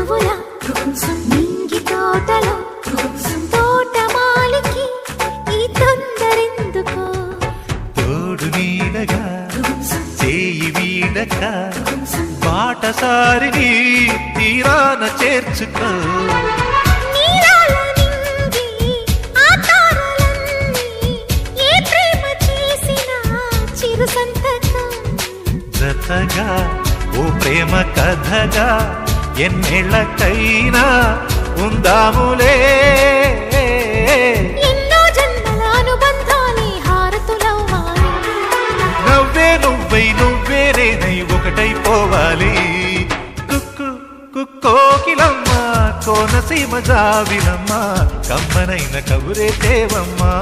పువ్వుల నింగి తోటలో తోటమాలికి ఈ తొందరెందుకో తోడు నీడగా చేయి వీడక బాటసారిని తీరాన చేర్చుకో నీలాల నింగి ఆ తారలన్నీ ఏ ప్రేమ చేసినా చిరు సంతకం జతగా ఓ ప్రేమ కథగా ఎన్నేళ్ళకైనా ఉందాములే ఎన్నో జన్మల అనుబంధాలే హారతులవ్వాలి నవ్వే నువ్వై నువ్వే నేనై ఒకటైపోవాలి కుక్కు కుక్కోకిలమ్మ కోనసీమ జాబిలమ్మ కమ్మనైన కబురే తేవమ్మా